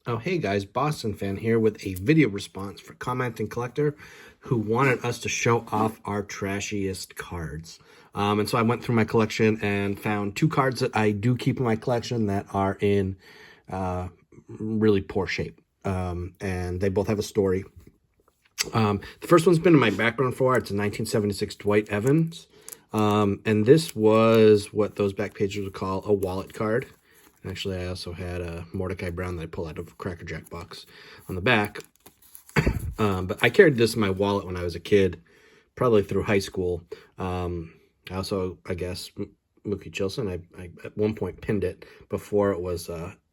Oh, hey guys, Boston fan here with a video response for commenting collector who wanted us to show off our trashiest cards. And so I went through my collection and found two cards that I do keep in my collection that are in really poor shape. And they both have a story. The first one's been in my background for a while. It's a 1976 Dwight Evans. And this was what those back pages would call a wallet card. Actually, I also had a Mordecai Brown that I pulled out of a Cracker Jack box on the back. But I carried this in my wallet when I was a kid, probably through high school. I also, I guess, Mookie Chilson, I at one point pinned it before it was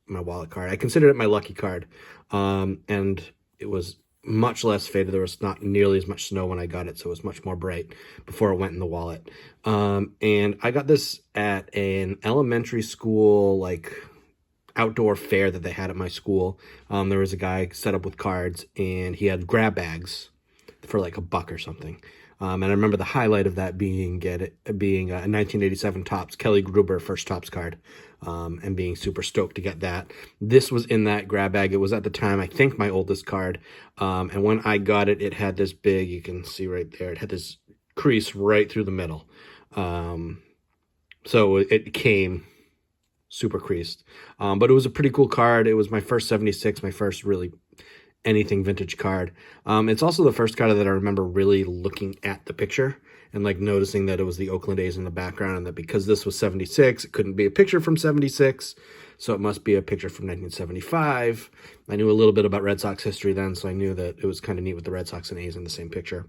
my wallet card. I considered it my lucky card. And it was much less faded. There was not nearly as much snow when I got it, so it was much more bright before it went in the wallet. And I got this at an elementary school, like, outdoor fair that they had at my school. There was a guy set up with cards, and he had grab bags for like $1 or something. And I remember the highlight of that being a 1987 Topps Kelly Gruber first Topps card, and being super stoked to get that. This was in that grab bag. It was at the time, I think, my oldest card. And when I got it, it had this big, you can see right there, it had this crease right through the middle. So it came super creased. But it was a pretty cool card. It was my first 76, my first really anything vintage card. It's also the first card that I remember really looking at the picture and like noticing that it was the Oakland A's in the background, and that because this was 76, it couldn't be a picture from 76, so it must be a picture from 1975. I knew a little bit about Red Sox history then, so I knew that it was kind of neat with the Red Sox and A's in the same picture.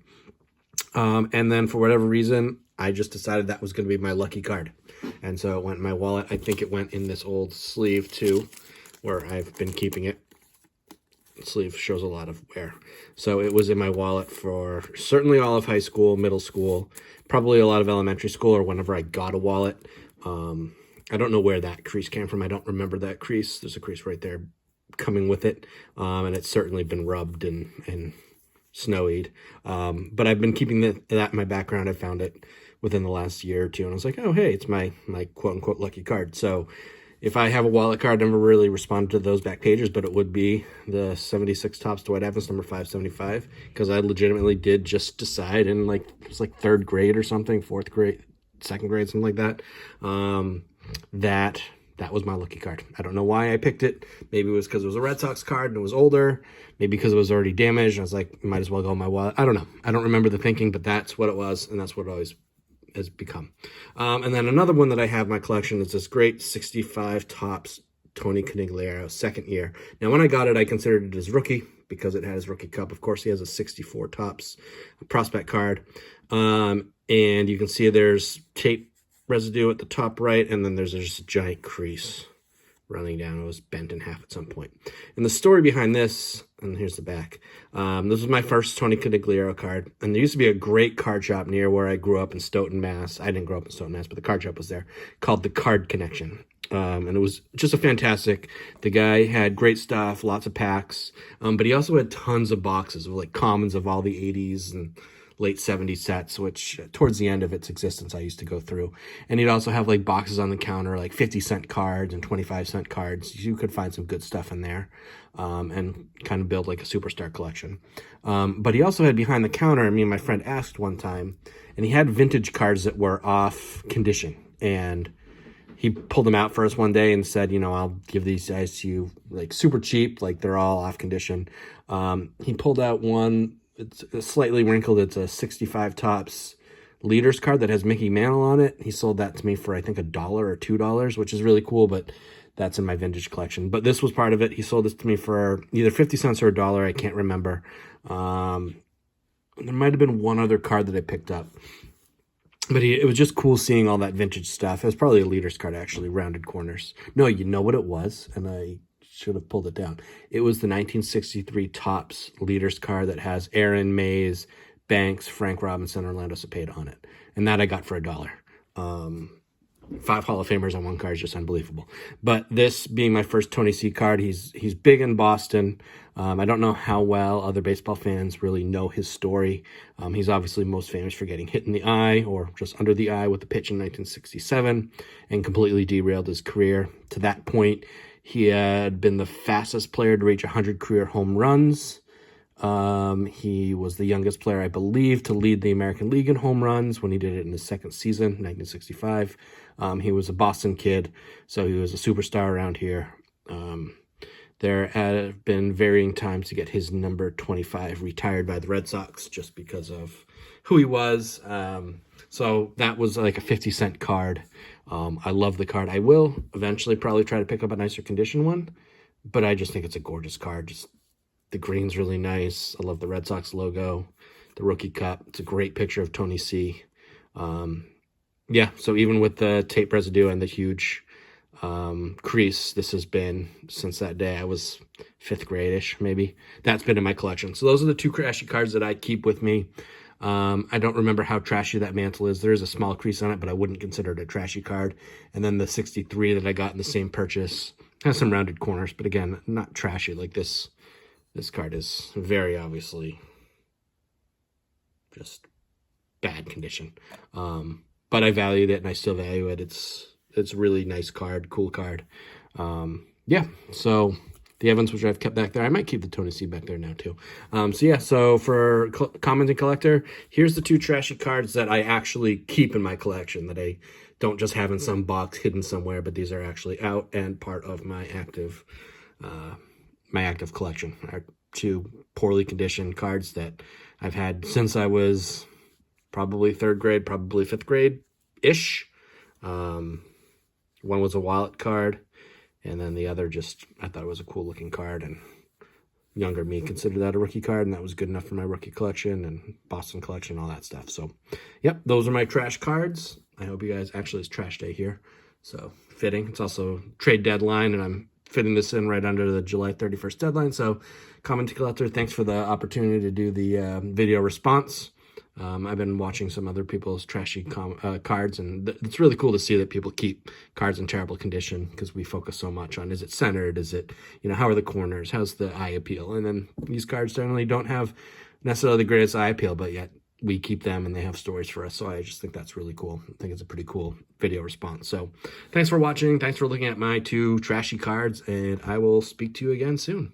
And then for whatever reason, I just decided that was going to be my lucky card. And so it went in my wallet. I think it went in this old sleeve too, where I've been keeping it. The sleeve shows a lot of wear. So it was in my wallet for certainly all of high school, middle school, probably a lot of elementary school, or whenever I got a wallet. I don't know where that crease came from. I don't remember that crease. There's a crease right there coming with it. And it's certainly been rubbed and snowied. But I've been keeping that in my background. I found it within the last year or two, and I was like, oh, hey, it's my quote-unquote lucky card. So if I have a wallet card, I never really responded to those back pages, but it would be the 76 Topps Dwight Evans, number 575, because I legitimately did just decide in, like, it was like 3rd grade or something, 4th grade, 2nd grade, something like that, that was my lucky card. I don't know why I picked it. Maybe it was because it was a Red Sox card and it was older. Maybe because it was already damaged. I was like, might as well go in my wallet. I don't know. I don't remember the thinking, but that's what it was, and that's what it always has become. And then another one that I have in my collection is this great 65 Topps Tony Conigliaro, 2nd year. Now, when I got it, I considered it his rookie because it had his rookie cup. Of course, he has a 64 Topps prospect card. And you can see there's tape residue at the top right, and then there's just a giant crease running down. It was bent in half at some point. And the story behind this, and here's the back. This was my first Tony Conigliaro card, and there used to be a great card shop near where I grew up in Stoughton, Mass. I didn't grow up in Stoughton, Mass, but the card shop was there, called The Card Connection. And it was just a fantastic. The guy had great stuff, lots of packs, but he also had tons of boxes of like commons of all the 80s and late 70s sets, which towards the end of its existence I used to go through. And he'd also have like boxes on the counter, like 50-cent cards and 25-cent cards. You could find some good stuff in there, and kind of build like a superstar collection. But he also had behind the counter, me and my friend asked one time, and he had vintage cards that were off condition. And he pulled them out for us one day and said, you know, I'll give these guys to you like super cheap, like they're all off condition. He pulled out one. It's slightly wrinkled. It's a 65 Topps Leaders card that has Mickey Mantle on it. He sold that to me for, I think, $1 or $2, which is really cool, but that's in my vintage collection. But this was part of it. He sold this to me for either 50 cents or $1. I can't remember. There might have been one other card that I picked up. But it was just cool seeing all that vintage stuff. It was probably a Leaders card, actually, rounded corners. No, you know what it was, and I should have pulled it down. It was the 1963 Topps Leaders card that has Aaron, Mays, Banks, Frank Robinson, Orlando Cepeda on it. And that I got for $1. 5 Hall of Famers on one card is just unbelievable. But this being my first Tony C card, he's big in Boston. I don't know how well other baseball fans really know his story. He's obviously most famous for getting hit in the eye or just under the eye with a pitch in 1967 and completely derailed his career. To that point, He had been the fastest player to reach 100 career home runs. He was the youngest player, I believe, to lead the American League in home runs when he did it in his second season, 1965. He was a Boston kid, so he was a superstar around here. There have been varying times to get his number 25 retired by the Red Sox just because of who he was. So that was like a 50-cent card. I love the card. I will eventually probably try to pick up a nicer condition one, but I just think it's a gorgeous card. Just the green's really nice. I love the Red Sox logo, the rookie cup. It's a great picture of Tony C. Yeah, so even with the tape residue and the huge crease, this has been since that day. I was 5th grade-ish, maybe. That's been in my collection. So those are the 2 trashy cards that I keep with me. I don't remember how trashy that mantle is. There is a small crease on it, but I wouldn't consider it a trashy card. And then the 63 that I got in the same purchase has some rounded corners, but again, not trashy. Like this card is very obviously just bad condition. But I valued it and I still value it. It's a really nice card, cool card. Yeah, so the Evans, which I've kept back there. I might keep the Tony C back there now too. So yeah, so for commenting collector, here's the 2 trashy cards that I actually keep in my collection, that I don't just have in some box hidden somewhere, but these are actually out and part of my active collection. Are 2 poorly conditioned cards that I've had since I was probably 3rd grade, probably 5th grade-ish. One was a wallet card, and then the other just, I thought it was a cool looking card, and younger me considered that a rookie card, and that was good enough for my rookie collection and Boston collection, all that stuff. So, yep, those are my trash cards. I hope you guys, actually it's trash day here, so fitting. It's also trade deadline, and I'm fitting this in right under the July 31st deadline. So, commenting collector, thanks for the opportunity to do the video response. I've been watching some other people's trashy cards, and it's really cool to see that people keep cards in terrible condition, because we focus so much on, is it centered? Is it, how are the corners? How's the eye appeal? And then these cards generally don't have necessarily the greatest eye appeal, but yet we keep them and they have stories for us. So I just think that's really cool. I think it's a pretty cool video response. So thanks for watching. Thanks for looking at my 2 trashy cards, and I will speak to you again soon.